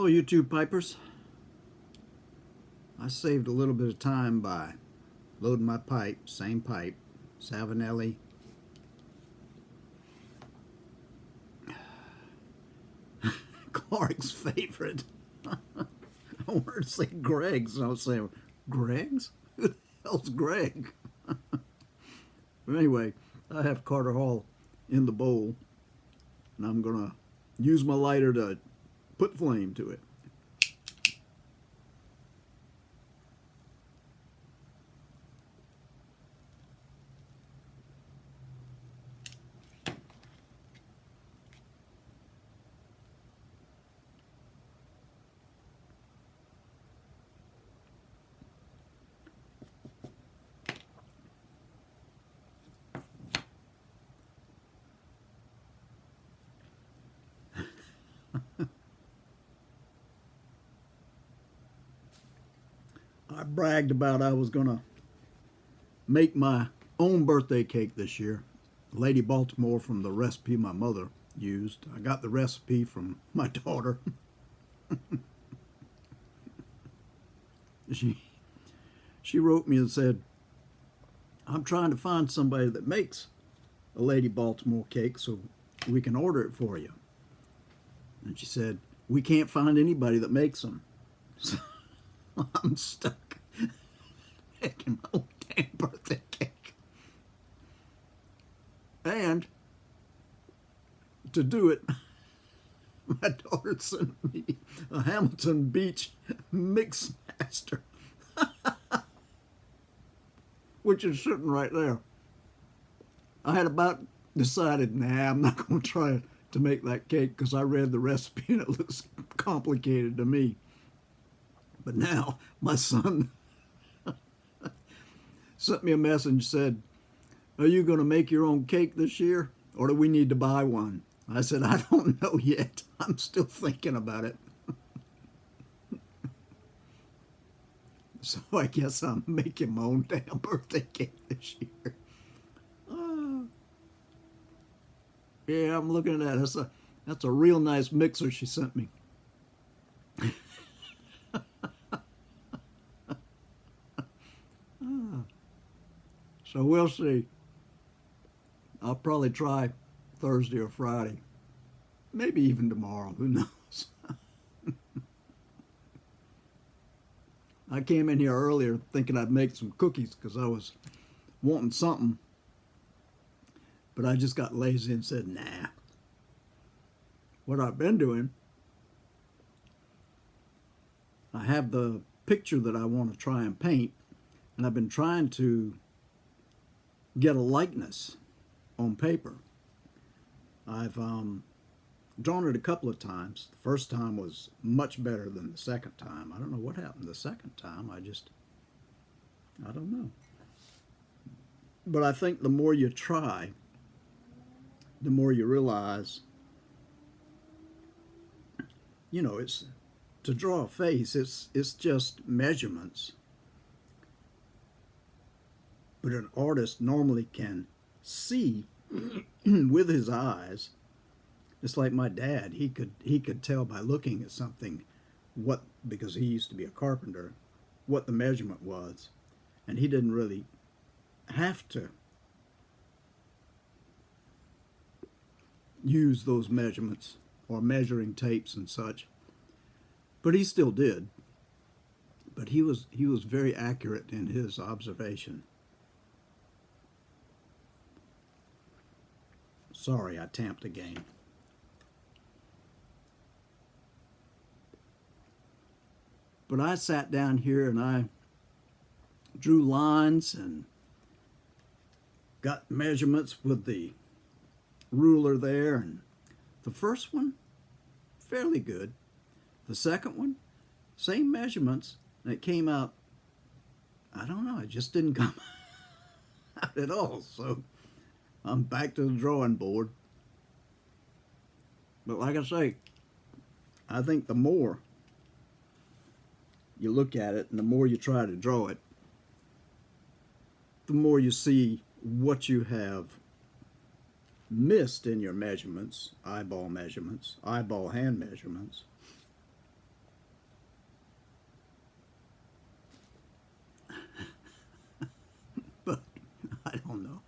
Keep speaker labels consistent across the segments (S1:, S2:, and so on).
S1: you two pipers. I saved a little bit of time by loading my pipe, same pipe, Savinelli. Clark's favorite. I wanted to say Greg's, and I was saying, Greg's? Who the hell's Greg? But anyway, I have Carter Hall in the bowl, and I'm going to use my lighter to put flame to it. I bragged about I was going to make my own birthday cake this year. Lady Baltimore from the recipe my mother used. I got the recipe from my daughter. she wrote me and said, I'm trying to find somebody that makes a Lady Baltimore cake so we can order it for you. And she said, we can't find anybody that makes them. So I'm stuck making my own damn birthday cake. And to do it, my daughter sent me a Hamilton Beach mix master, which is sitting right there. I had about decided, nah, I'm not going to try to make that cake because I read the recipe and it looks complicated to me. But now my son sent me a message and said, are you going to make your own cake this year or do we need to buy one? I said, I don't know yet. I'm still thinking about it. So I guess I'm making my own damn birthday cake this year. Yeah, I'm looking at that. That's a real nice mixer she sent me. So we'll see. I'll probably try Thursday or Friday. Maybe even tomorrow. Who knows? I came in here earlier thinking I'd make some cookies because I was wanting something. But I just got lazy and said, nah. What I've been doing, I have the picture that I want to try and paint, and I've been trying to get a likeness on paper. I've drawn it a couple of times. The first time was much better than the second time. I don't know what happened the second time. I don't know. But I think the more you try, the more you realize, you know, it's to draw a face, it's just measurements. But an artist normally can see with his eyes. It's like my dad. He could tell by looking at something what, because he used to be a carpenter, what the measurement was, and he didn't really have to use those measurements or measuring tapes and such, but he still did. But he was very accurate in his observation. Sorry, I tamped again. But I sat down here and I drew lines and got measurements with the ruler there. And the first one, fairly good. The second one, same measurements, and it came out, I don't know, it just didn't come out at all. So I'm back to the drawing board. But like I say, I think the more you look at it and the more you try to draw it, the more you see what you have missed in your measurements, eyeball hand measurements. I don't know.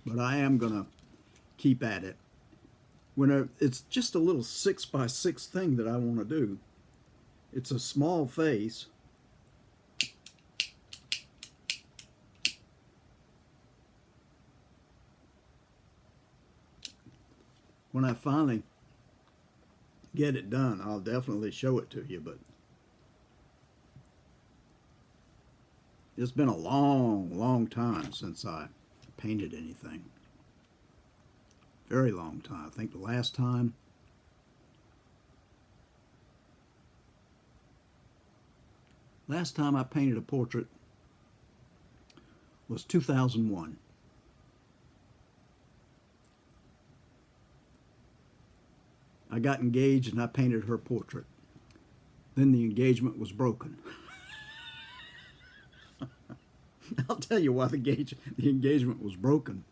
S1: But I am going to keep at it. It's just a little 6x6 thing that I want to do. It's a small face. When I finally get it done, I'll definitely show it to you, but it's been a long time since I painted anything. Very long time. I think the last time I painted a portrait was 2001. I got engaged and I painted her portrait. Then the engagement was broken. I'll tell you why the engagement was broken.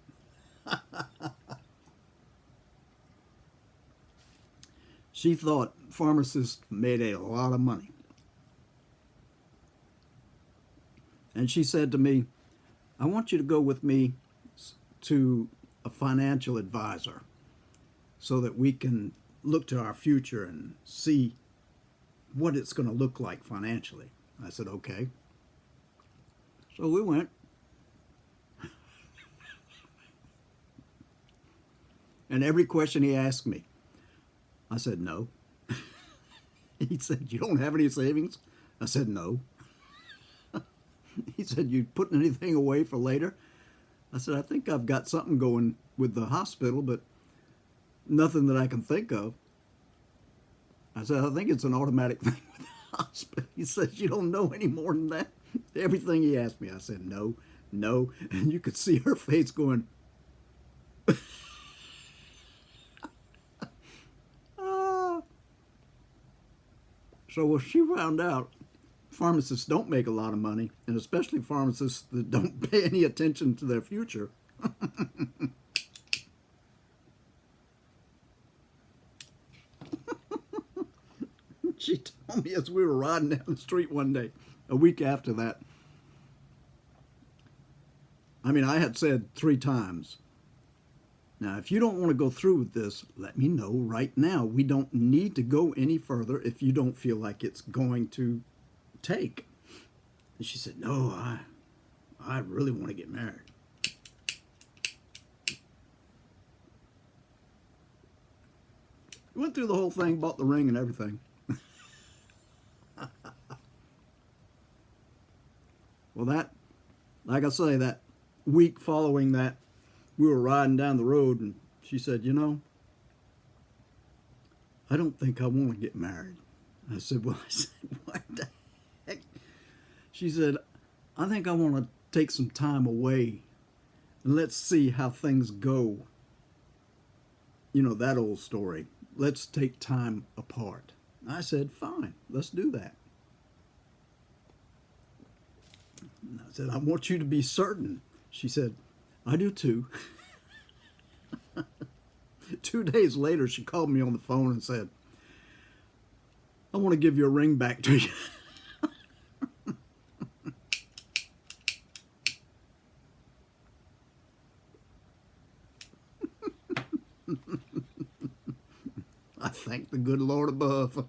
S1: She thought pharmacists made a lot of money. And she said to me, I want you to go with me to a financial advisor so that we can look to our future and see what it's going to look like financially. I said, okay. So we went. And every question he asked me, I said, no. He said, you don't have any savings? I said, no. He said, you putting anything away for later? I said, I think I've got something going with the hospital, but nothing that I can think of. I said, I think it's an automatic thing with the hospital. He says, you don't know any more than that? Everything he asked me, I said, no. And you could see her face going, So when she found out pharmacists don't make a lot of money, and especially pharmacists that don't pay any attention to their future, she told me as we were riding down the street one day, a week after that. I mean, I had said 3 times, now, if you don't want to go through with this, let me know right now. We don't need to go any further if you don't feel like it's going to take. And she said, no, I really want to get married. We went through the whole thing, bought the ring and everything. Well, that, like I say, that week following that, we were riding down the road, and she said, you know, I don't think I want to get married. I said, well, what the heck? She said, I think I want to take some time away, and let's see how things go. You know, that old story. Let's take time apart. I said, fine, let's do that. And I said, I want you to be certain. She said, I do too. 2 days later, she called me on the phone and said, I want to give your ring back to you. I thank the good Lord above.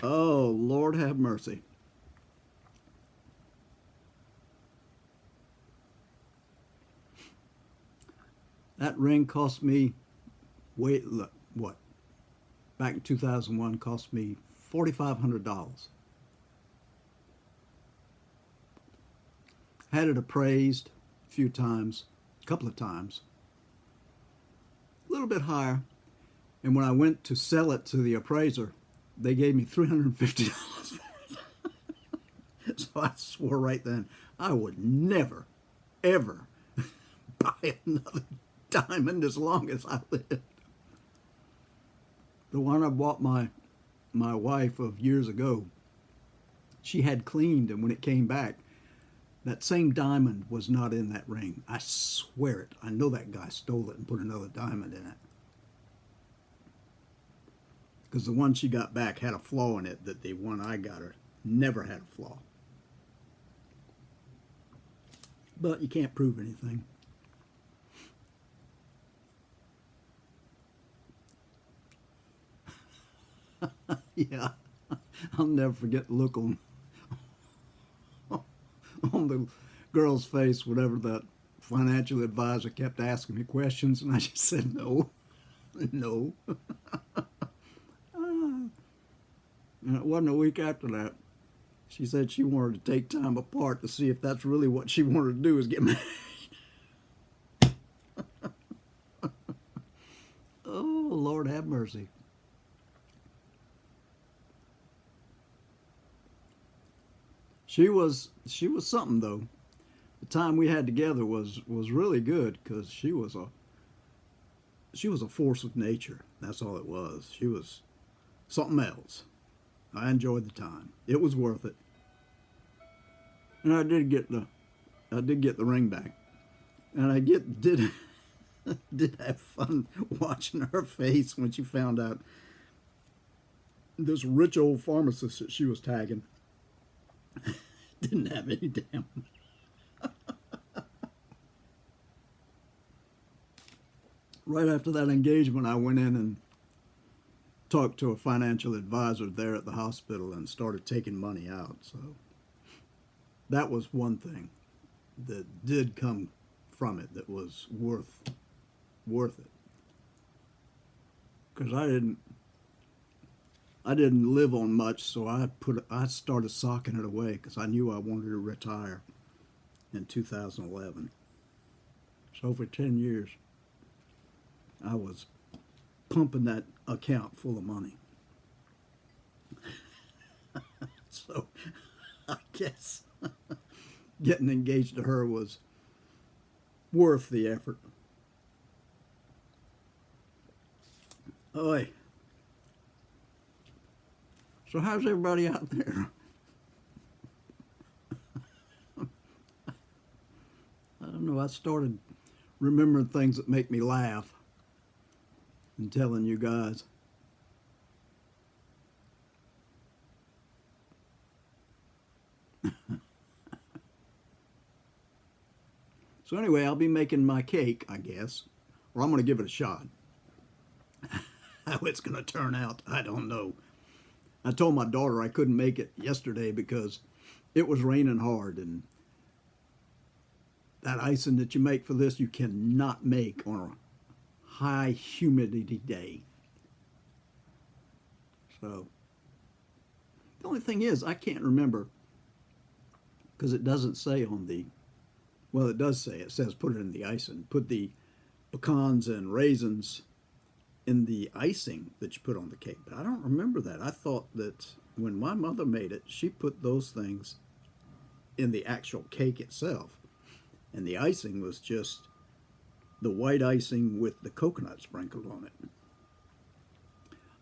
S1: Oh, Lord have mercy. That ring cost me, what? Back in 2001, cost me $4,500. Had it appraised a few times, a couple of times, a little bit higher. And when I went to sell it to the appraiser, they gave me $350 for it. So I swore right then, I would never, ever buy another diamond as long as I lived. The one I bought my wife of years ago, she had cleaned, and when it came back, that same diamond was not in that ring. I swear it. I know that guy stole it and put another diamond in it. because the one she got back had a flaw in it that the one I got her never had a flaw. But you can't prove anything. Yeah, I'll never forget the look on the girl's face whenever that financial advisor kept asking me questions, and I just said no, no. And it wasn't a week after that. She said she wanted to take time apart to see if that's really what she wanted to do, is get married. Oh, Lord have mercy. She was something though. The time we had together was really good because she was a force of nature. That's all it was. She was something else. I enjoyed the time. It was worth it. And I did get the ring back. And I did did have fun watching her face when she found out this rich old pharmacist that she was tagging didn't have any damn. Right after that engagement, I went in and talked to a financial advisor there at the hospital and started taking money out. So that was one thing that did come from it that was worth it. Because I didn't live on much, so I started socking it away because I knew I wanted to retire in 2011. So for 10 years, I was pumping that account full of money. So I guess getting engaged to her was worth the effort. Oi. So how's everybody out there? I don't know. I started remembering things that make me laugh and telling you guys. So anyway, I'll be making my cake, I guess, or I'm going to give it a shot. How it's going to turn out, I don't know. I told my daughter I couldn't make it yesterday because it was raining hard, and that icing that you make for this, you cannot make on a high humidity day. So the only thing is, I can't remember because it doesn't say on the, well, it does say, it says put it in the icing. Put the pecans and raisins in the icing that you put on the cake. But I don't remember that. I thought that when my mother made it, she put those things in the actual cake itself. And the icing was just the white icing with the coconut sprinkled on it.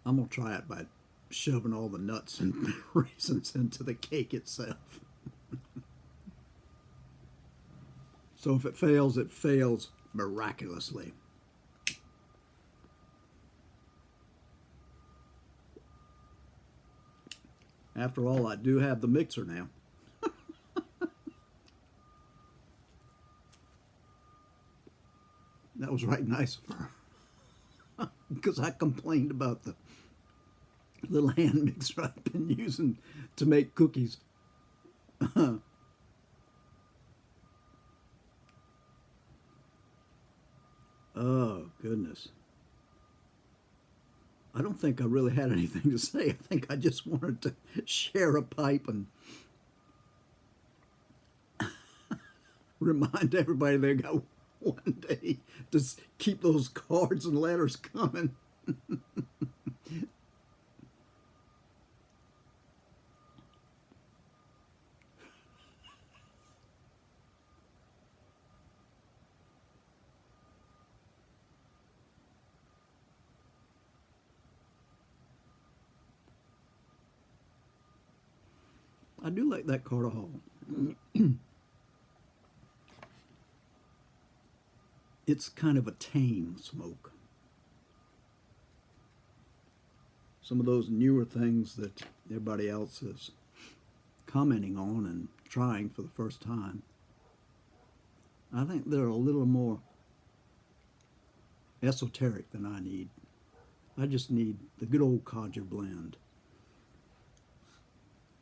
S1: I'm going to try it by shoving all the nuts and raisins into the cake itself. So if it fails miraculously. After all, I do have the mixer now. That was right nice of her. Because I complained about the little hand mixer I've been using to make cookies. Oh, goodness. I don't think I really had anything to say. I think I just wanted to share a pipe and remind everybody they got one day to keep those cards and letters coming. I do like that Carter Hall. It's kind of a tame smoke. some of those newer things that everybody else is commenting on and trying for the first time. I think they're a little more esoteric than I need. I just need the good old Codger blend.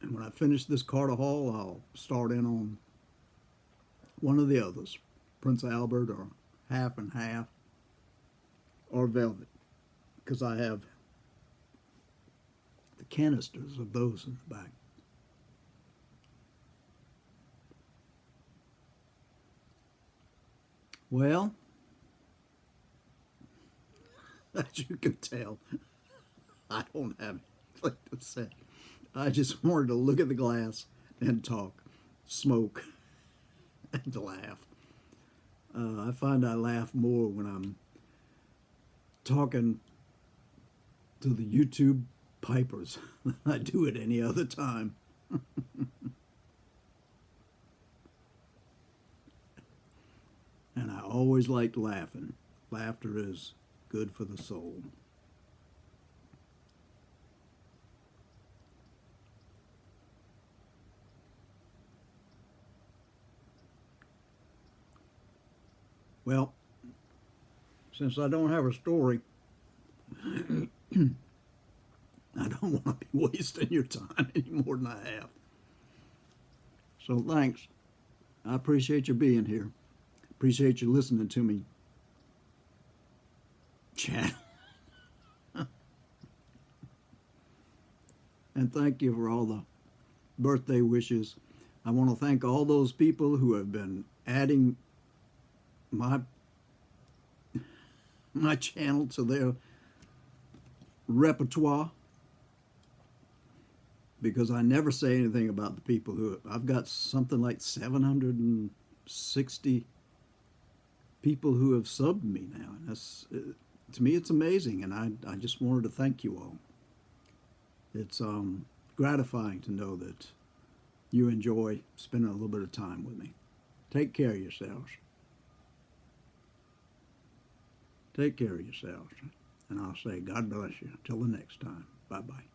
S1: And when I finish this Carter Hall, I'll start in on one of the others, Prince Albert or Half and Half or Velvet, because I have the canisters of those in the back. Well, as you can tell, I don't have anything to say. I just wanted to look at the glass and talk, smoke, and laugh. I find I laugh more when I'm talking to the YouTube pipers than I do at any other time. And I always liked laughing. Laughter is good for the soul. Well, since I don't have a story, I don't want to be wasting your time any more than I have. So thanks. I appreciate you being here. Appreciate you listening to me chat. And thank you for all the birthday wishes. I want to thank all those people who have been adding my channel to their repertoire, because I never say anything about the people who I've got something like 760 people who have subbed me now, and that's to me it's amazing, and I just wanted to thank you all. It's gratifying to know that you enjoy spending a little bit of time with me. Take care of yourselves. Take care of yourselves. And I'll say God bless you. Until the next time. Bye-bye.